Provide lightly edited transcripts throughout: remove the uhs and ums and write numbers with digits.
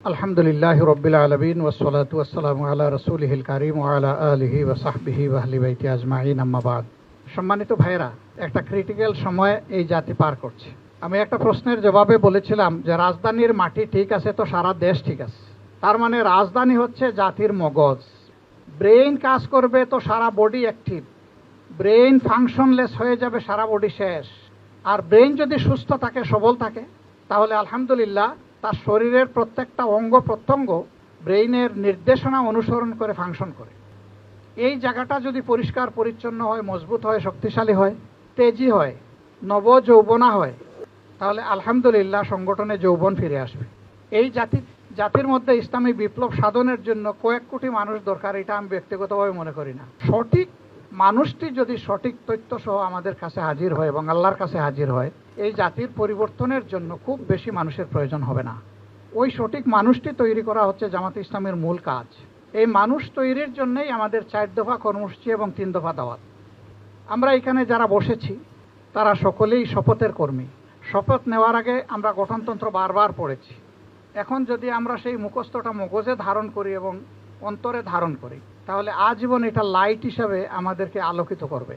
আলহামদুলিল্লাহ রব্বিল আলামিন ওয়াসসালাতু ওয়াসসালামু আলা রাসূলিহিল কারীম ওয়া আলা আলিহি ওয়া সাহবিহি ওয়া আহলি বাইতি আজমাইন, আম্মা বাদ। সম্মানিত ভাইরা, একটা ক্রিটিক্যাল সময় এই জাতি পার করছে। আমি একটা প্রশ্নের জবাবে বলেছিলাম যে রাজধানীর মাটি ঠিক আছে তো সারা দেশ ঠিক আছে। তার মানে রাজধানী হচ্ছে জাতির মগজ। ব্রেইন কাজ করবে তো সারা বডি অ্যাক্টিভ। ব্রেইন ফাংশনলেস হয়ে যাবে, সারা বডি শেষ। আর ব্রেইন যদি সুস্থ থাকে, সবল থাকে, তাহলে আলহামদুলিল্লাহ তার শরীরের প্রত্যেকটা অঙ্গ প্রত্যঙ্গ ব্রেইনের নির্দেশনা অনুসরণ করে ফাংশন করে। এই জায়গাটা যদি পরিষ্কার পরিচ্ছন্ন হয়, মজবুত হয়, শক্তিশালী হয়, তেজি হয়, নব যৌবনা হয়, তাহলে আলহামদুলিল্লাহ সংগঠনে যৌবন ফিরে আসবে। এই জাতির মধ্যে ইসলামী বিপ্লব সাধনের জন্য কয়েক কোটি মানুষ দরকার, এটা আমি ব্যক্তিগতভাবে মনে করি না। সঠিক মানুষটি যদি সঠিক তথ্য সহ আমাদের কাছে হাজির হয় এবং আল্লাহর কাছে হাজির হয়, এই জাতির পরিবর্তনের জন্য খুব বেশি মানুষের প্রয়োজন হবে না। ওই সঠিক মানুষটি তৈরি করা হচ্ছে জামাতে ইসলামের মূল কাজ। এই মানুষ তৈরির জন্যই আমাদের 4 দফা কর্মসূচি এবং 3 দফা দাওয়াত। আমরা এখানে যারা বসেছি তারা সকলেই শপথের কর্মী। শপথ নেওয়ার আগে আমরা গঠনতন্ত্র বারবার পড়েছি। এখন যদি আমরা সেই মুখস্থটা মগজে ধারণ করি এবং অন্তরে ধারণ করি, তাহলে আজীবন এটা লাইট হিসাবে আমাদেরকে আলোকিত করবে।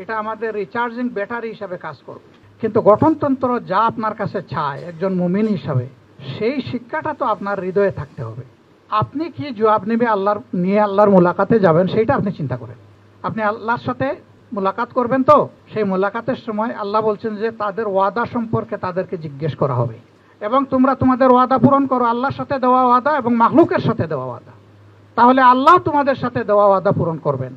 এটা আমাদের রিচার্জিং ব্যাটারি হিসাবে কাজ করবে। কিন্তু গঠনতন্ত্র যা আপনার কাছে চায় একজন মুমিন হিসাবে, সেই শিক্ষাটা তো আপনার হৃদয়ে থাকতে হবে। আপনি কি জবাব নেবে আল্লাহর মুলাকাতে যাবেন, সেইটা আপনি চিন্তা করেন। আপনি আল্লাহর সাথে মুলাকাত করবেন, তো সেই মুলাকাতের সময় আল্লাহ বলছেন যে তাদের ওয়াদা সম্পর্কে তাদেরকে জিজ্ঞেস করা হবে এবং তোমরা তোমাদের ওয়াদা পূরণ করো, আল্লাহর সাথে দেওয়া ওয়াদা এবং মাখলুকের সাথে দেওয়া ওয়াদা। তাহলে আল্লাহ তোমাদের সাথে দেওয়া ওয়াদা পূরণ করবেন।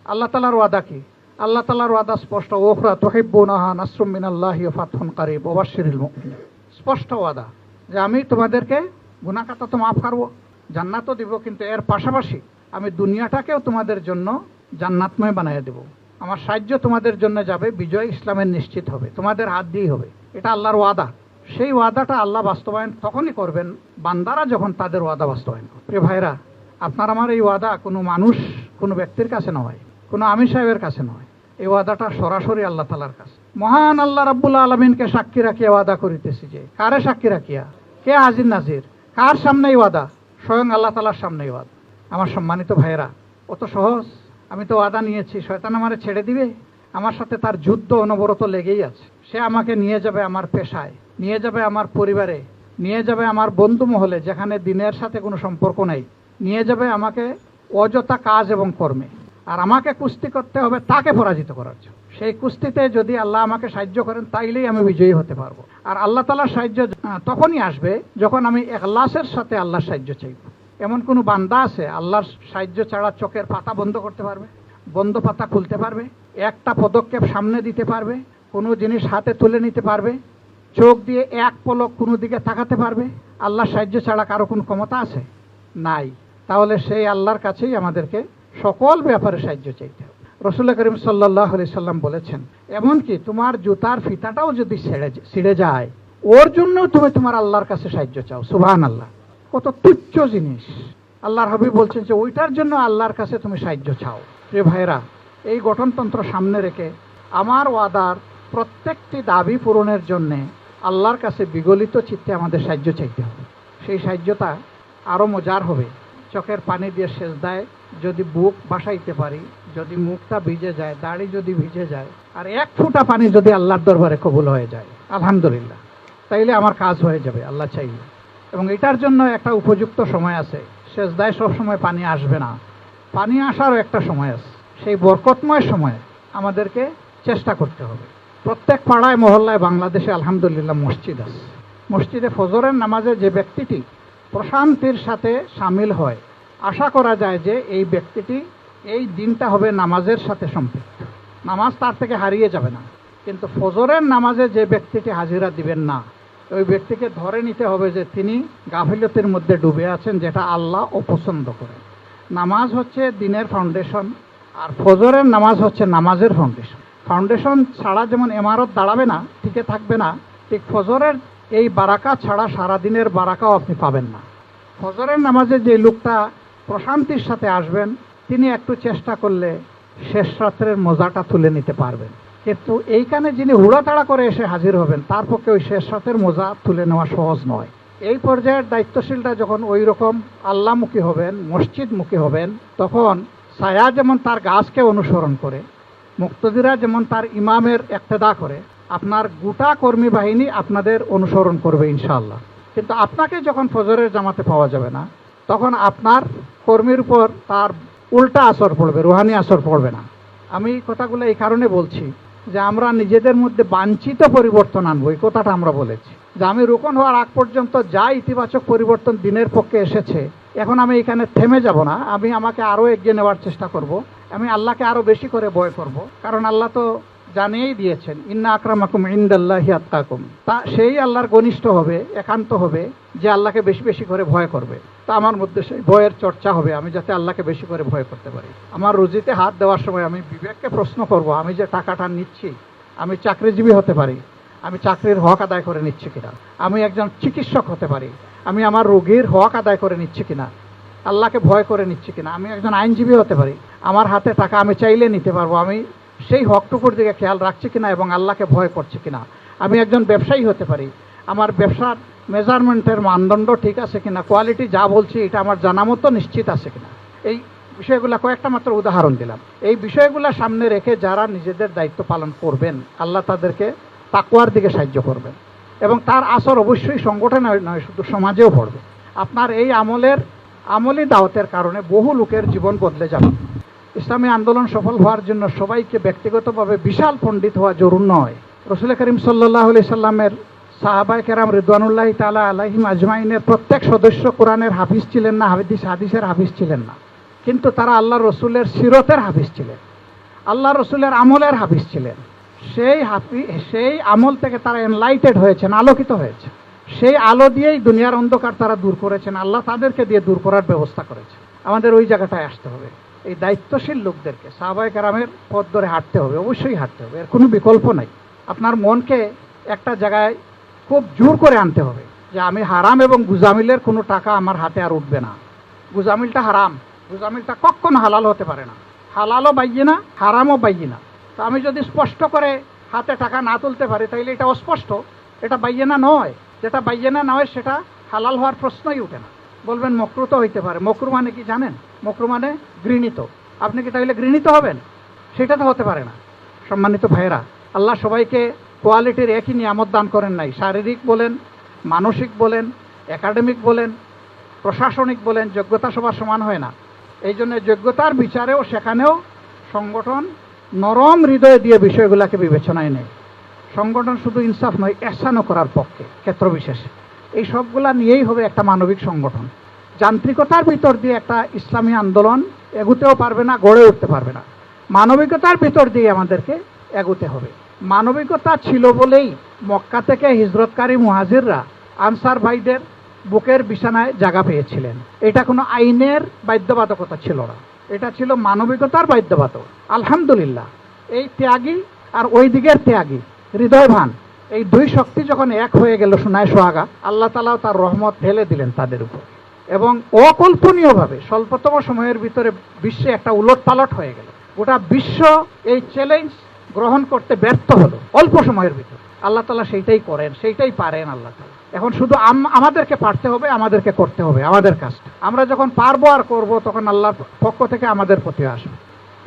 আল্লাহ তাআলার ওয়াদা কি? আল্লাহ তাআলার ওয়াদা স্পষ্ট, ওখরা তুহিব্বুনাহা নাসরুম মিনাল্লাহি ওয়া ফাতহুন কারীব ওয়া বাশশিরিল মুমিনিন। স্পষ্ট ওয়াদা যে আমি তোমাদেরকে গুনাহ খাতা তো মাফ করব, জান্নাতও দিব, কিন্তু এর পাশাপাশি আমি দুনিয়াটাকেও তোমাদের জন্য জান্নাতময় বানিয়ে দেব। আমার সাহায্য তোমাদের জন্য যাবে, বিজয় ইসলামের নিশ্চিত হবে, তোমাদের হাত দিয়েই হবে। এটা আল্লাহর ওয়াদা। সেই ওয়াদাটা আল্লাহ বাস্তবায়ন তখনই করবেন বান্দারা যখন তাদের ওয়াদা বাস্তবায়ন করবে। প্রিয় ভাইরা, আপনার আমার এই ওয়াদা কোনো মানুষ, কোনো ব্যক্তির কাছে নয়, কোনো আমির সাহেবের কাছে নয়। এই ওয়াদাটা সরাসরি আল্লাহ তাআলার কাছে। মহান আল্লাহ রাব্বুল আলামিনকে সাক্ষী রাখিয়া ওয়াদা করিতেছি যে, কারে সাক্ষী রাখিয়া? কে হাজির নাজির? কার সামনেই ওয়াদা? স্বয়ং আল্লাহ তাআলার সামনেই ওয়াদা। আমার সম্মানিত ভাইয়েরা, অত সহজ? আমি তো ওয়াদা নিয়েছি, শয়তান আমারে ছেড়ে দিবে? আমার সাথে তার যুদ্ধ অনবরত লেগেই আছে। সে আমাকে নিয়ে যাবে আমার পেশায়, নিয়ে যাবে আমার পরিবারে, নিয়ে যাবে আমার বন্ধু মহলে যেখানে দিনের সাথে কোনো সম্পর্ক নেই, নিয়ে যাবে আমাকে অযথা কাজ এবং কর্মে। আর আমাকে কুস্তি করতে হবে তাকে পরাজিত করার জন্য। সেই কুস্তিতে যদি আল্লাহ আমাকে সাহায্য করেন, তাইলেই আমি বিজয়ী হতে পারবো। আর আল্লাহ তাআলার সাহায্য তখনই আসবে যখন আমি ইখলাসের সাথে আল্লাহর সাহায্য চাইব। এমন কোনো বান্দা আছে আল্লাহর সাহায্য ছাড়া চোখের পাতা বন্ধ করতে পারবে? বন্ধ পাতা খুলতে পারবে? একটা পদক্ষেপ সামনে দিতে পারবে? কোনো জিনিস হাতে তুলে নিতে পারবে? চোখ দিয়ে এক পলক কোনো দিকে তাকাতে পারবে? আল্লাহর সাহায্য ছাড়া কারো কোনো ক্ষমতা আছে? নাই। তাহলে সেই আল্লাহর কাছেই আমাদেরকে সকল ব্যাপারে সাহায্য চাইতে হবে। রাসূল করিম সাল্লাল্লাহু আলাইহি সাল্লাম বলেছেন, এমনকি তোমার জুতার ফিতাটাও যদি ছিঁড়ে যায়, ওর জন্য তুমি তোমার আল্লাহর কাছে সাহায্য চাও। সুবহানাল্লাহ, কত তুচ্ছ জিনিস। আল্লাহর হাবিব বলছেন যে ওইটার জন্য আল্লাহর কাছে তুমি সাহায্য চাও। প্রিয় ভাইরা, এই গঠনতন্ত্র সামনে রেখে আমার ওয়াদার প্রত্যেকটি দাবি পূরণের জন্যে আল্লাহর কাছে বিগলিত চিত্তে আমাদের সাহায্য চাইতে হবে। সেই সাহায্যটা আরও মজার হবে। চোখের পানি দিয়ে সেজদায় যদি বুক বাসাইতে পারি, যদি মুখটা ভিজে যায়, দাড়ি যদি ভিজে যায়, আর এক ফোঁটা পানি যদি আল্লাহর দরবারে কবুল হয়ে যায়, আলহামদুলিল্লাহ, তাইলে আমার কাজ হয়ে যাবে আল্লাহ চাইলে। এবং এটার জন্য একটা উপযুক্ত সময় আছে। সেজদায় সবসময় পানি আসবে না, পানি আসারও একটা সময় আছে। সেই বরকতময় সময়ে আমাদেরকে চেষ্টা করতে হবে। প্রত্যেক পাড়ায় মহল্লায় বাংলাদেশে আলহামদুলিল্লাহ মসজিদ আছে। মসজিদে ফজরের নামাজে যে ব্যক্তিটি প্রশান্তির সাথে সামিল হয়, আশা করা যায় যে এই ব্যক্তিটি এই দিনটা হবে নামাজের সাথে সম্পৃক্ত। নামাজ তার থেকে হারিয়ে যাবে না। কিন্তু ফজরের নামাজে যে ব্যক্তিটি হাজিরা দিবেন না, ওই ব্যক্তিকে ধরে নিতে হবে যে তিনি গাফিলতির মধ্যে ডুবে আছেন, যেটা আল্লাহ অপছন্দ করেন। নামাজ হচ্ছে দিনের ফাউন্ডেশন, আর ফজরের নামাজ হচ্ছে নামাজের ফাউন্ডেশন। ফাউন্ডেশন ছাড়া যেমন ইমারত দাঁড়াবে না, টিকে থাকবে না, ঠিক ফজরের এই বারাকা ছাড়া সারাদিনের বারাকাও আপনি পাবেন না। ফজরের নামাজে যে লোকটা প্রশান্তির সাথে আসবেন, তিনি একটু চেষ্টা করলে শেষ রাত্রের মজাটা তুলে নিতে পারবেন। কিন্তু এইখানে যিনি হুড়াতাড়া করে এসে হাজির হবেন, তার পক্ষে ওই শেষ রাতের মজা তুলে নেওয়া সহজ নয়। এই পর্যায়ের দায়িত্বশীলরা যখন ওই রকম আল্লাহমুখী হবেন, মসজিদমুখী হবেন, তখন ছায়া যেমন তার গাছকে অনুসরণ করে, মুক্তদিরা যেমন তার ইমামের ইক্তেদা করে, আপনার গোটা কর্মী বাহিনী আপনাদের অনুসরণ করবে ইনশাআল্লাহ। কিন্তু আপনাকে যখন ফজরের জামাতে পাওয়া যাবে না, তখন আপনার কর্মীর উপর তার উল্টা আসর পড়বে, রুহানি আসর পড়বে না। আমি কথাগুলো এই কারণে বলছি যে আমরা নিজেদের মধ্যে বাঞ্ছিত পরিবর্তন আনবো, এই কথাটা আমরা বলেছি যে আমি রোপণ হওয়ার আগ পর্যন্ত যা ইতিবাচক পরিবর্তন দিনের পক্ষে এসেছে, এখন আমি এখানে থেমে যাব না, আমি আমাকে আরও এগিয়ে নেওয়ার চেষ্টা করব, আমি আল্লাহকে আরও বেশি করে ভয় করব। কারণ আল্লাহ তো জানিয়েই দিয়েছেন, ইন্না আকরামাকুম ইনদাল্লাহি আতকাকুম। তা সেই আল্লাহর ঘনিষ্ঠ হবে, একান্ত হবে যে আল্লাহকে বেশি বেশি করে ভয় করবে। তা আমার মধ্যে সেই ভয়ের চর্চা হবে, আমি যাতে আল্লাহকে বেশি করে ভয় করতে পারি। আমার রুজিতে হাত দেওয়ার সময় আমি বিবেককে প্রশ্ন করব, আমি যে টাকাটা নিচ্ছি, আমি চাকরিজীবী হতে পারি, আমি চাকরির হক আদায় করে নিচ্ছি কিনা, আমি একজন চিকিৎসক হতে পারি, আমি আমার রোগীর হক আদায় করে নিচ্ছি কিনা, আল্লাহকে ভয় করে নিচ্ছি কিনা, আমি একজন আইনজীবী হতে পারি, আমার হাতে টাকা আমি চাইলে নিতে পারবো, আমি সেই হকটুকুর দিকে খেয়াল রাখছি কিনা এবং আল্লাহকে ভয় করছি কিনা। আমি একজন ব্যবসায়ী হতে পারি, আমার ব্যবসার মেজারমেন্টের মানদণ্ড ঠিক আছে কিনা, কোয়ালিটি যা বলছি এটা আমার জানা মতো নিশ্চিত আছে কিনা। এই বিষয়গুলো কয়েকটা মাত্র উদাহরণ দিলাম। এই বিষয়গুলো সামনে রেখে যারা নিজেদের দায়িত্ব পালন করবেন, আল্লাহ তাদেরকে তাকওয়ার দিকে সাহায্য করবেন এবং তার আসর অবশ্যই সংগঠনে নয়, শুধু সমাজেও পড়বে। আপনার এই আমলি দাওয়াতের কারণে বহু লোকের জীবন বদলে যাবে। ইসলামী আন্দোলন সফল হওয়ার জন্য সবাইকে ব্যক্তিগতভাবে বিশাল পণ্ডিত হওয়া জরুরি নয়। রাসূল করিম সাল্লাল্লাহু আলাইহি সাল্লামের সাহাবায়ে কেরাম রিদওয়ানুল্লাহি তাআলা আলাইহিম আজমাইনের প্রত্যেক সদস্য কোরআনের হাফিজ ছিলেন না, হাদিসের হাফিজ ছিলেন না, কিন্তু তারা আল্লাহ রসুলের সিরতের হাফিজ ছিলেন, আল্লাহ রসুলের আমলের হাফিজ ছিলেন। সেই আমল থেকে তারা এনলাইটেড হয়েছেন, আলোকিত হয়েছে। সেই আলো দিয়েই দুনিয়ার অন্ধকার তারা দূর করেছেন, আল্লাহ তাদেরকে দিয়ে দূর করার ব্যবস্থা করেছে। আমাদের ওই জায়গাটায় আসতে হবে। এই দায়িত্বশীল লোকদেরকে সাহাবায়ে কেরামের পথ ধরে হাঁটতে হবে, অবশ্যই হাঁটতে হবে, এর কোনো বিকল্প নাই। আপনার মনকে একটা জায়গায় খুব জোর করে আনতে হবে যে আমি হারাম এবং গুজামিলের কোনো টাকা আমার হাতে আর উঠবে না। গুজামিলটা হারাম, গুজামিলটা কখনো হালাল হতে পারে না। হালালও বাইয়ে না, হারামও বাইয়ে না। তো আমি যদি স্পষ্ট করে হাতে টাকা না তুলতে পারি, তাইলে এটা অস্পষ্ট, এটা বাইয়ে না নয়। যেটা বাইয়ে না নয় সেটা হালাল হওয়ার প্রশ্নই উঠে না। বলবেন মকরু তো হইতে পারে। মকরু মানে কি জানেন? মকরু মানে ঘৃণিত। আপনি কি তাইলে ঘৃণিত হবেন? সেটা তো হতে পারে না। সম্মানিত ভাইয়েরা, আল্লাহ সবাইকে কোয়ালিটির একই নিয়ামত দান করেন নাই। শারীরিক বলেন, মানসিক বলেন, একাডেমিক বলেন, প্রশাসনিক বলেন, যোগ্যতা সবার সমান হয় না। এই জন্য যোগ্যতার বিচারেও সেখানেও সংগঠন নরম হৃদয় দিয়ে বিষয়গুলোকে বিবেচনায় নেয়। সংগঠন শুধু ইনসাফ নয়, এহসানও করার পক্ষে ক্ষেত্র বিশেষে। এই সবগুলা নিয়েই হবে একটা মানবিক সংগঠন। যান্ত্রিকতার ভিতর দিয়ে একটা ইসলামী আন্দোলন এগুতেও পারবে না, গড়ে উঠতে পারবে না। মানবিকতার ভিতর দিয়ে আমাদেরকে এগুতে হবে। মানবিকতা ছিল বলেই মক্কা থেকে হিজরতকারী মুহাজিররা আনসার ভাইদের বুকের বিছানায় জায়গা পেয়েছিলেন। এটা কোনো আইনের বাধ্যবাধকতা ছিল না, এটা ছিল মানবিকতার বাধ্যবাধক। আলহামদুলিল্লাহ, এই ত্যাগী আর ওই দিকের ত্যাগী, হৃদয়বান, এই দুই শক্তি যখন এক হয়ে গেল সোনায় সোহাগা, আল্লাহ তাআলা তার রহমত ঢেলে দিলেন তাদের উপর এবং অকল্পনীয়ভাবে স্বল্পতম সময়ের ভিতরে বিশ্বে একটা উলটপালট হয়ে গেল। গোটা বিশ্ব এই চ্যালেঞ্জ গ্রহণ করতে ব্যর্থ হলো অল্প সময়ের ভিতরে। আল্লাহ তাআলা সেইটাই করেন, সেইটাই পারেন আল্লাহ তাআলা। এখন শুধু আমাদেরকে পারতে হবে, আমাদেরকে করতে হবে আমাদের কাজটা। আমরা যখন পারবো আর করবো, তখন আল্লাহর পক্ষ থেকে আমাদের প্রতি আসবে।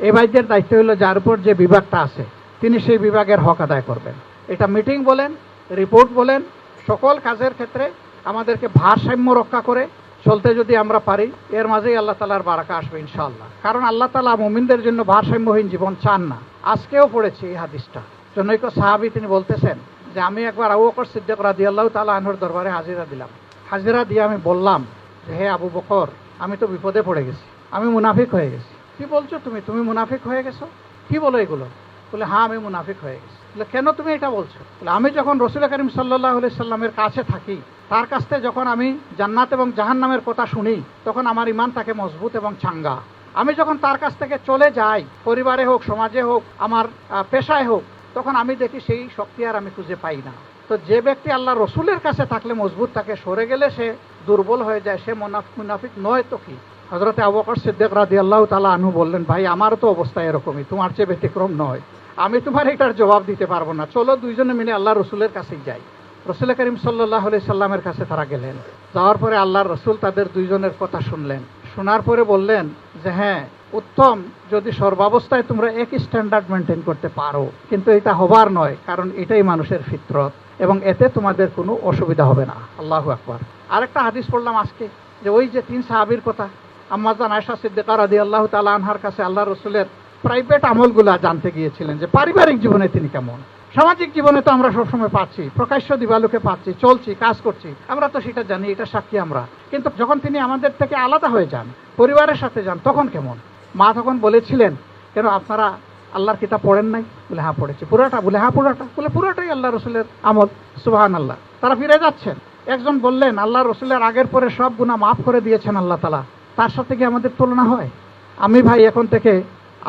এই ভাইদের দায়িত্ব হলো যার উপর যে বিভাগটা আছে তিনি সেই বিভাগের হক আদায় করবেন। এটা মিটিং বলেন, রিপোর্ট বলেন, সকল কাজের ক্ষেত্রে আমাদেরকে ভারসাম্য রক্ষা করে চলতে যদি আমরা পারি, এর মাঝেই আল্লাহ তাআলার বারাকা আসবে ইনশাআল্লাহ। কারণ আল্লাহ তাআলা মুমিনদের জন্য ভারসাম্যহীন জীবন চান না। আজকেও পড়েছি এই হাদিসটা। জনৈক সাহাবী তিনি বলতেছেন যে আমি একবার আবু বকর সিদ্দিক রাদিয়াল্লাহু তাআলা আনহুর দরবারে হাজিরা দিলাম। হাজিরা দিয়ে আমি বললাম যে হে আবু বকর, আমি তো বিপদে পড়ে গেছি, আমি মুনাফিক হয়ে গেছি। কি বলছো তুমি মুনাফিক হয়ে গেছো? কি বলো এগুলো? বলে হ্যাঁ, আমি মুনাফিক হয়ে গেছি। বলে কেন তুমি এটা বলছো? বলে আমি যখন রাসূল করিম সাল্লাল্লাহু আলাইহি সাল্লামের কাছে থাকি, তার কাছ থেকে যখন আমি জান্নাত এবং জাহান্নামের কথা শুনি, তখন আমার ঈমান থাকে মজবুত এবং চাঙ্গা। আমি যখন তার কাছ থেকে চলে যাই, পরিবারে হোক, সমাজে হোক, আমার পেশায় হোক, তখন আমি দেখি সেই শক্তি আর আমি খুঁজে পাই না। তো যে ব্যক্তি আল্লাহ রসুলের কাছে থাকলে মজবুত থাকে, সরে গেলে সে দুর্বল হয়ে যায়, সে মুনাফিক নয় তো কি? হযরতে আবু বকর সিদ্দিক রাদিয়াল্লাহু তাআলা আনহু বললেন, ভাই আমারও তো অবস্থা এরকমই, তোমার চেয়ে ব্যতিক্রম নয়। আমি তোমার এটার জবাব দিতে পারবো না, চলো দুইজনে মিলে আল্লাহ রসুলের কাছেই যাই। রাসূল করিম সাল্লাল্লাহু আলাইহি সাল্লামের কাছে তারা গেলেন। যাওয়ার পরে আল্লাহর রাসূল তাদের দুইজনের কথা শুনলেন। শোনার পরে বললেন যে হ্যাঁ, উত্তম যদি সর্বাবস্থায় তোমরা একই স্ট্যান্ডার্ড মেনটেন করতে পারো, কিন্তু এটা হবার নয়, কারণ এটাই মানুষের ফিতরত এবং এতে তোমাদের কোনো অসুবিধা হবে না। আল্লাহু আকবার। আরেকটা হাদিস পড়লাম আজকে, যে ওই যে 3 সাহাবীর কথা, আম্মা জান আয়েশা সিদ্দিকা রাদিয়াল্লাহু তাআলা আনহার কাছে আল্লাহর রাসূলের প্রাইভেট আমলগুলা জানতে গিয়েছিলেন, যে পারিবারিক জীবনে তিনি কেমন। সামাজিক জীবনে তো আমরা সবসময় পাচ্ছি, প্রকাশ্য দিবালোকে পাচ্ছি, চলছি, কাজ করছি, আমরা তো সেটা জানি, এটা সাক্ষী আমরা। কিন্তু যখন তিনি আমাদের থেকে আলাদা হয়ে যান, পরিবারের সাথে যান, তখন কেমন? মা তখন বলেছিলেন, কেন আপনারা আল্লাহর কিতাব পড়েন নাই? বলে হ্যাঁ পড়েছি। পুরোটা? বলে হ্যাঁ পুরোটা। বলে পুরোটাই আল্লাহ রসুলের আমল। সুবহানাল্লাহ। তারা ফিরে যাচ্ছেন। একজন বললেন, আল্লাহ রসুলের আগের পরে সব গুনাহ মাফ করে দিয়েছেন আল্লাহ তাআলা, তার সাথে কি আমাদের তুলনা হয়? আমি ভাই এখন থেকে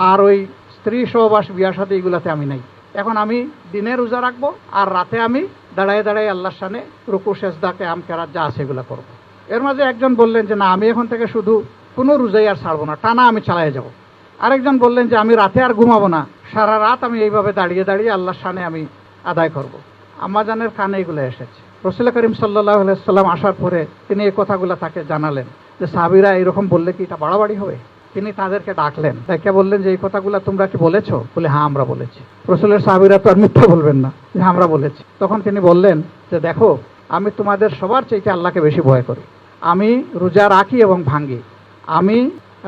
আর ওই স্ত্রী সহবাস, বিয়া শাদী এগুলাতে আমি নাই। এখন আমি দিনে রোজা রাখবো, আর রাতে আমি দাঁড়ায় দাঁড়ায় আল্লাহর সামনে রুকু সেজদা কিয়াম কেরাত যা আছে এগুলো করবো। এর মাঝে একজন বললেন যে না, আমি এখন থেকে শুধু কোনো রোজাই আর ছাড়বো না, টানা আমি চালিয়ে যাব। আরেকজন বললেন যে আমি রাতে আর ঘুমাবো না, সারা রাত আমি এইভাবে দাঁড়িয়ে দাঁড়িয়ে আল্লাহর সামনে আমি আদায় করব। আম্মাজানের কানে এগুলো এসেছে। রাসূল করিম সাল্লাল্লাহু আলাইহি সাল্লাম আসার পরে তিনি এই কথাগুলো তাকে জানালেন, যে সাহাবীরা এরকম বললে কি এটা বাড়াবাড়ি হবে? তিনি তাদেরকে ডাকলেন, ডেকে বললেন যে এই কথাগুলো তোমরা কি বলেছো? বলে হ্যাঁ আমরা বলেছি। রাসূলের সাহাবীরা তো আর মিথ্যা বলবেন না, যে আমরা বলেছি। তখন তিনি বললেন যে দেখো, আমি তোমাদের সবার চাইতে আল্লাহকে বেশি ভয় করি। আমি রোজা রাখি এবং ভাঙ্গি, আমি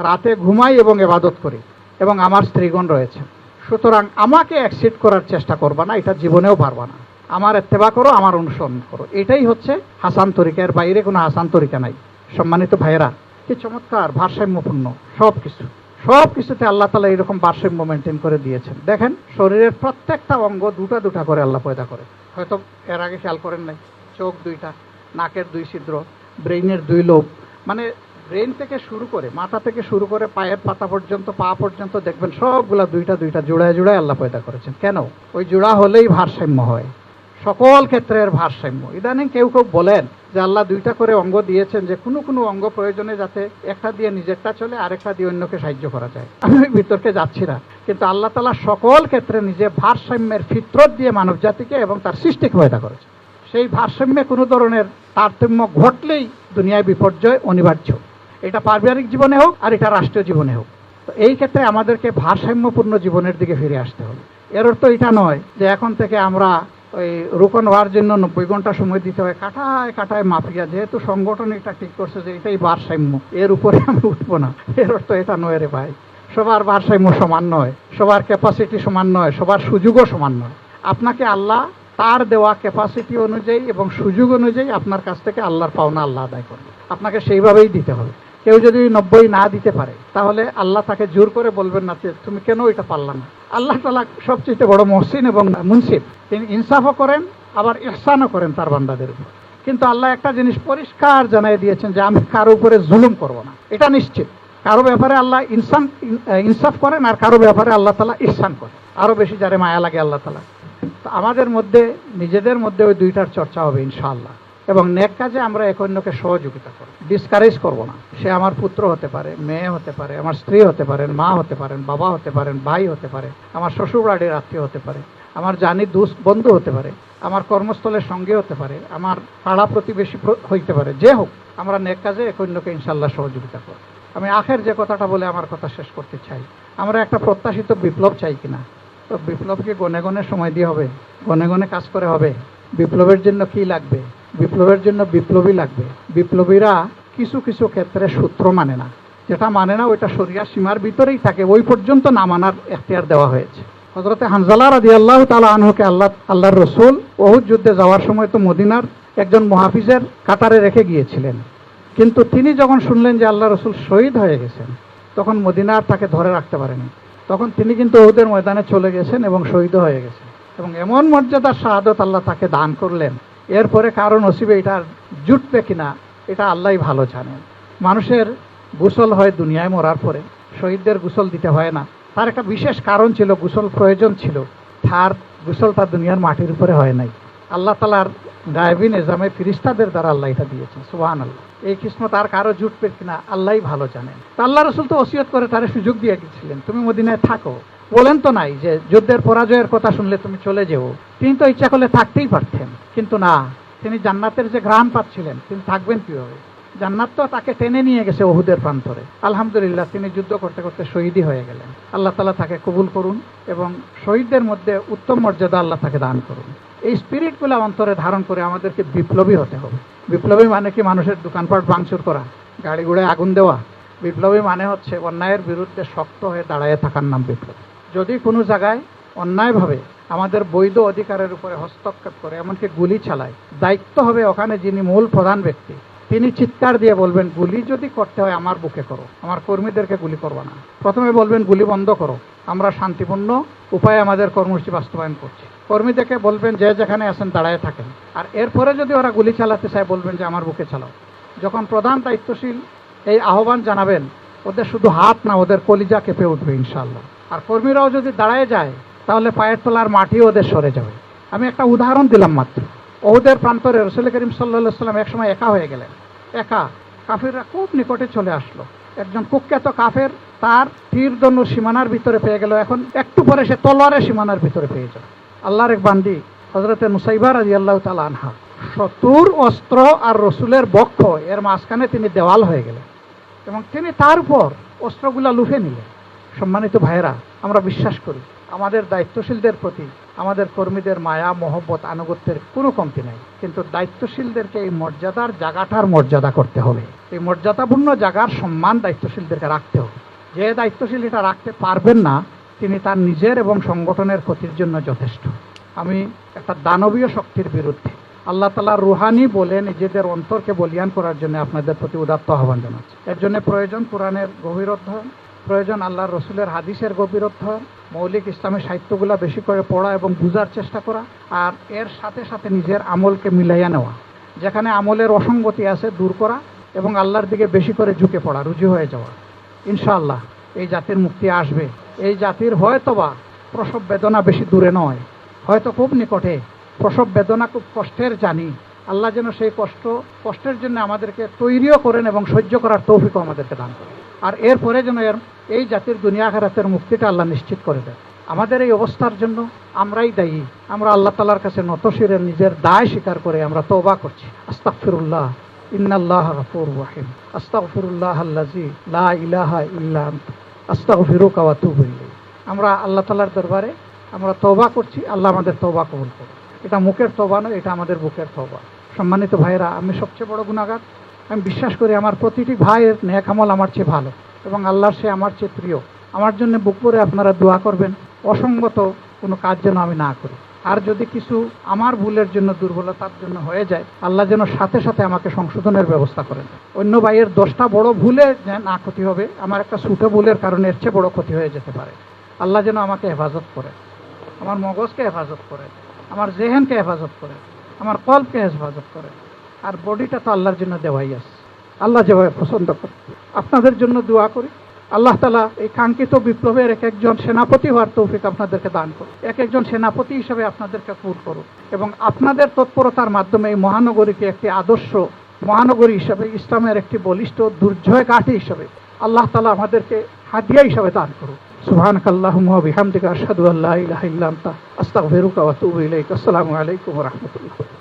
রাতে ঘুমাই এবং ইবাদত করি, এবং আমার স্ত্রীগণ রয়েছে। সুতরাং আমাকে অ্যাকসেপ্ট করার চেষ্টা করবা না, এটা জীবনেও পারবা না। আমার ইত্তেবা করো, আমার অনুসরণ করো, এটাই হচ্ছে হাসান তরিকা, এর বাইরে কোনো হাসান তরিকা নাই। সম্মানিত ভাইয়েরা, কি চমৎকার ভারসাম্যপূর্ণ সব কিছুতে আল্লাহ তাআলা এরকম ভারসাম্য মেনটেন করে দিয়েছেন। দেখেন, শরীরের প্রত্যেকটা অঙ্গ দুটা দুটা করে আল্লাহ পয়দা করে। হয়তো এর আগে খেয়াল করেন নাই, চোখ 2টা, নাকের 2 ছিদ্র, ব্রেইনের 2 লোব, মানে ব্রেন থেকে শুরু করে, মাথা থেকে শুরু করে পায়ের পাতা পর্যন্ত, পা পর্যন্ত দেখবেন সবগুলা 2টা 2টা জোড়ায় জোড়ায় আল্লাহ পয়দা করেছেন। কেন? ওই জোড়া হলেই ভারসাম্য হয়, সকল ক্ষেত্রের ভারসাম্য। ইদানিং কেউ কেউ বলেন যে আল্লাহ 2টা করে অঙ্গ দিয়েছেন, যে কোনো কোনো অঙ্গ প্রয়োজনে যাতে একটা দিয়ে নিজেরটা চলে, আরেকটা দিয়ে অন্যকে সাহায্য করা যায়। আমি ওই বিতর্কে যাচ্ছি না, কিন্তু আল্লাহ তাআলা সকল ক্ষেত্রে নিজে ভারসাম্যের ফিতরত দিয়ে মানব জাতিকে এবং তার সৃষ্টিকে পয়দা করেছে। সেই ভারসাম্যে কোনো ধরনের তারতম্য ঘটলেই দুনিয়ায় বিপর্যয় অনিবার্য। এটা পারিবারিক জীবনে হোক আর এটা রাষ্ট্রীয় জীবনে হোক। তো এই ক্ষেত্রে আমাদেরকে ভারসাম্যপূর্ণ জীবনের দিকে ফিরে আসতে হবে। এর অর্থ এটা নয় যে এখন থেকে আমরা ওই রোপণ হওয়ার জন্য 90 ঘন্টা সময় দিতে হয়, কাটায় কাটায় মাফিয়া, যেহেতু সংগঠন এটা ঠিক করছে যে এটাই ভারসাম্য, এর উপরে আমি উঠবো না। এর অর্থ এটা নয় রে ভাই। সবার ভারসাম্য সমান নয়, সবার ক্যাপাসিটি সমান নয়, সবার সুযোগও সমান নয়। আপনাকে আল্লাহ তার দেওয়া ক্যাপাসিটি অনুযায়ী এবং সুযোগ অনুযায়ী আপনার কাছ থেকে আল্লাহর পাওনা আল্লাহ আদায় করবে। আপনাকে সেইভাবেই দিতে হবে। কেউ যদি 90 না দিতে পারে, তাহলে আল্লাহ তাকে জোর করে বলবেন না যে তুমি কেন এটা পারলা না। আল্লাহ তাআলা সবচেয়ে বড় মহসিন এবং মুনসিফ, তিনি ইনসাফও করেন আবার ইহসানও করেন তার বান্দাদের উপর। কিন্তু আল্লাহ একটা জিনিস পরিষ্কার জানিয়ে দিয়েছেন যে আমি কারো উপরে জুলুম করব না, এটা নিশ্চিত। কারো ব্যাপারে আল্লাহ ইনসাফ করেন, আর কারো ব্যাপারে আল্লাহ তাআলা ইহসান করেন, আরো বেশি যারে মায়া লাগে আল্লাহ তাআলা। তো আমাদের মধ্যে, নিজেদের মধ্যে ওই 2টার চর্চা হবে ইনশাআল্লাহ, এবং নেক কাজে আমরা এক অন্যকে সহযোগিতা করব, ডিসকারেজ করব না। সে আমার পুত্র হতে পারে, মেয়ে হতে পারে, আমার স্ত্রী হতে পারেন, মা হতে পারেন, বাবা হতে পারেন, ভাই হতে পারে, আমার শ্বশুর বাড়ির আত্মীয় হতে পারে, আমার জানি দোস্ত বন্ধু হতে পারে, আমার কর্মস্থলের সঙ্গে হতে পারে, আমার পাড়া প্রতিবেশী হইতে পারে, যে হোক, আমরা নেক কাজে এক অন্যকে ইনশাআল্লাহ সহযোগিতা করব। আমি আখের যে কথাটা বলে আমার কথা শেষ করতে চাই, আমরা একটা প্রত্যাশিত বিপ্লব চাই কিনা? তো বিপ্লবকে গনে গনে সময় দিয়ে হবে, গনে গনে কাজ করে হবে। বিপ্লবের জন্য কি লাগবে? বিপ্লবের জন্য বিপ্লবী লাগবে। বিপ্লবীরা কিছু কিছু ক্ষেত্রে সূত্র মানে না, যেটা মানে না ওইটা শরিয়া সীমার ভিতরেই থাকে, ওই পর্যন্ত না মানার এখতিয়ার দেওয়া হয়েছে। হযরতে হানজালা রাদিয়াল্লাহু তাআলা আনহুকে আল্লাহর রাসূল উহুদ যুদ্ধে যাওয়ার সময় তো মদিনার একজন মুহাফিজের কাতারে রেখে গিয়েছিলেন, কিন্তু তিনি যখন শুনলেন যে আল্লাহর রাসূল শহীদ হয়ে গেছেন, তখন মদিনার তাকে ধরে রাখতে পারেনি। তখন তিনি কিন্তু উহুদের ময়দানে চলে গেছেন এবং শহীদ হয়ে গেছেন, এবং এমন মর্যাদার শাহাদত আল্লাহ তাকে দান করলেন। এরপরে কারো নসিবে এটা জুটবে কিনা এটা আল্লাহই ভালো জানেন। মানুষের গোসল হয় দুনিয়ায় মরার পরে, শহীদদের গোসল দিতে হয় না। তার একটা বিশেষ কারণ ছিল, গোসল প্রয়োজন ছিল, তার গোসলটা দুনিয়ার মাটির উপরে হয় নাই। আল্লাহ তাআলার গায়েবী নিজামে ফেরেশতাদের দ্বারা আল্লাহ এটা দিয়েছেন। সুবহানাল্লাহ। এই কিসমত আর কারো জুটবে কিনা আল্লাহই ভালো জানেন। তা আল্লাহ রাসূল তো ওসিয়ত করে তারে সুযোগ দিয়ে গেছিলেন, তুমি মদিনায় থাকো, বলেন তো নাই যে যুদ্ধের পরাজয়ের কথা শুনলে তুমি চলে যেও। তিনি তো ইচ্ছা করলে থাকতেই পারতেন, কিন্তু না, তিনি জান্নাতের যে ঘ্রাণ পাচ্ছিলেন, তিনি থাকবেন কিভাবে? জান্নাত তো তাকে টেনে নিয়ে গেছে উহুদের প্রান্তরে। আলহামদুলিল্লাহ, তিনি যুদ্ধ করতে করতে শহীদই হয়ে গেলেন। আল্লাহ তাআলা তাকে কবুল করুন এবং শহীদদের মধ্যে উত্তম মর্যাদা আল্লাহ তাকে দান করুন। এই স্পিরিটগুলো অন্তরে ধারণ করে আমাদেরকে বিপ্লবী হতে হবে। বিপ্লবী মানে কি মানুষের দোকানপাট ভাঙচুর করা, গাড়ি ঘোড়ায় আগুন দেওয়া? বিপ্লবী মানে হচ্ছে অন্যায়ের বিরুদ্ধে শক্ত হয়ে দাঁড়ায় থাকার নাম বিপ্লব। যদি কোনো জায়গায় অন্যায়ভাবে আমাদের বৈধ অধিকারের উপরে হস্তক্ষেপ করে, এমনকি গুলি চালায়, দায়িত্ব হবে ওখানে যিনি মূল প্রধান ব্যক্তি, তিনি চিৎকার দিয়ে বলবেন, গুলি যদি করতে হয় আমার বুকে করো, আমার কর্মীদেরকে গুলি করবো না। প্রথমে বলবেন গুলি বন্ধ করো, আমরা শান্তিপূর্ণ উপায়ে আমাদের কর্মসূচি বাস্তবায়ন করছি। কর্মীদেরকে বলবেন যে যেখানে আছেন দাঁড়ায় থাকেন, আর এরপরে যদি ওরা গুলি চালাতে চায় বলবেন যে আমার বুকে চালাও। যখন প্রধান দায়িত্বশীল এই আহ্বান জানাবেন, ওদের শুধু হাত না, ওদের কলিজা কেঁপে উঠবে ইনশাআল্লাহ। আর কর্মীরাও যদি দাঁড়ায় যায় তাহলে পায়ের তলার মাটিও ওদের সরে যাবে। আমি একটা উদাহরণ দিলাম মাত্র। ওহুদের প্রান্তরে রাসূল করিম সাল্লাল্লাহু আলাইহি ওয়াসাল্লাম একসময় একা হয়ে গেলেন। একা, কাফেররা খুব নিকটে চলে আসলো। একজন কুখ্যাত কাফের তার তীর ধনুক সীমানার ভিতরে পেয়ে গেল, এখন একটু পরে সে তলোয়ারের সীমানার ভিতরে পেয়ে যাবে। আল্লাহর এক বান্দি হযরতে নুসাইবা রাদিয়াল্লাহু তাআলা আনহা, শত্রুর অস্ত্র আর রসুলের বক্ষ এর মাঝখানে তিনি দেওয়াল হয়ে গেলেন এবং তিনি তার উপর অস্ত্রগুলা লুফে নিলেন। সম্মানিত ভাইয়েরা, আমরা বিশ্বাস করি আমাদের দায়িত্বশীলদের প্রতি আমাদের কর্মীদের মায়া, মহব্বত, আনুগত্যের কোনো কমতি নাই, কিন্তু দায়িত্বশীলদেরকে এই মর্যাদার জায়গাটার মর্যাদা করতে হবে। এই মর্যাদাপূর্ণ জায়গার সম্মান দায়িত্বশীলদেরকে রাখতে হবে। যে দায়িত্বশীল এটা রাখতে পারবেন না, তিনি তার নিজের এবং সংগঠনের ক্ষতির জন্য যথেষ্ট। আমি একটা দানবীয় শক্তির বিরুদ্ধে, আল্লাহ তাআলা রুহানি বলে নিজেদের অন্তরকে বলিয়ান করার জন্য আপনাদের প্রতি উদাত্ত আহ্বান জানাচ্ছি। এর জন্য প্রয়োজন কোরআনের গভীর অধ্যয়ন, প্রয়োজন আল্লাহর রসুলের হাদিসের গভীর অধ্যয়ন, মৌলিক ইসলামী সাহিত্যগুলো বেশি করে পড়া এবং বুঝার চেষ্টা করা, আর এর সাথে সাথে নিজের আমলকে মিলাইয়া নেওয়া, যেখানে আমলের অসঙ্গতি আছে দূর করা এবং আল্লাহর দিকে বেশি করে ঝুঁকে পড়া, রুজু হয়ে যাওয়া। ইনশাআল্লাহ এই জাতির মুক্তি আসবে। এই জাতির হয়তোবা প্রসব বেদনা বেশি দূরে নয়, হয়তো খুব নিকটে। প্রসব বেদনা খুব কষ্টের জানি, আল্লাহ যেন সেই কষ্টের জন্য আমাদেরকে তৈরিও করেন এবং সহ্য করার তৌফিকও আমাদেরকে দান করেন। আর এরপরে যেন এই জাতির দুনিয়া আখিরাতের মুক্তিটা আল্লাহ নিশ্চিত করে দেন। আমাদের এই অবস্থার জন্য আমরাই দায়ী। আমরা আল্লাহ তাআলার কাছে নতশিরে নিজের দায় স্বীকার করে আমরা তওবা করছি। আস্তাগফিরুল্লাহ, ইন্নাল্লাহা গফুরুর রহিম। আস্তাগফিরুল্লাহাল্লাযী লা ইলাহা ইল্লা আনহু আস্তাগফিরুকা ওয়া আতুবু ইলাইহি। আমরা আল্লাহ তাআলার দরবারে আমরা তওবা করছি, আল্লাহ আমাদের তওবা কবুল করুন। এটা মুখের তওবা নয়, এটা আমাদের বুকের তওবা। সম্মানিত ভাইয়েরা, আমি সবচেয়ে বড় গুনাহগার। আমি বিশ্বাস করি আমার প্রতিটি ভাইয়ের নেক আমল আমার চেয়ে ভালো এবং আল্লাহর সে আমার চেয়ে প্রিয়। আমার জন্য বুক ভরে আপনারা দোয়া করবেন, অসঙ্গত কোনো কাজ যেন আমি না করি। আর যদি কিছু আমার ভুলের জন্য, দুর্বলতার জন্য হয়ে যায়, আল্লাহ যেন সাথে সাথে আমাকে সংশোধনের ব্যবস্থা করেন। অন্য ভাইয়ের 10টা বড় ভুলে যে না ক্ষতি হবে, আমার একটা ছোট ভুলের কারণে এর চেয়ে বড় ক্ষতি হয়ে যেতে পারে। আল্লাহ যেন আমাকে হেফাজত করে, আমার মগজকে হেফাজত করে, আমার জেহেনকে হেফাজত করে, আমার কলবকে হেফাজত করে। আর বডিটা তো আল্লাহর জন্য দেওয়াই আছে, আল্লাহ যেভাবে পছন্দ করে। আপনাদের জন্য দোয়া করি, আল্লাহ তাআলা এই কাঙ্ক্ষিত বিপ্লবের এক একজন সেনাপতি হওয়ার তৌফিক আপনাদেরকে দান করুন। এক একজন সেনাপতি হিসেবে আপনাদেরকে কবুল করুন এবং আপনাদের তৎপরতার মাধ্যমে এই মহানগরীকে একটি আদর্শ মহানগরী হিসেবে, ইসলামের একটি বলিষ্ঠ দুর্জয় ঘাঁটি হিসেবে আল্লাহ তাআলা আমাদেরকে হাদিয়া হিসেবে দান করুন। সুবহানাকাল্লাহুম্মা ওয়া বিহামদিকা আশহাদু আল্লা ইলাহা ইল্লা আনতা আস্তাগফিরুকা ওয়া আতুবু ইলাইক। আসসালামু আলাইকুম ওয়া রাহমাতুল্লাহ।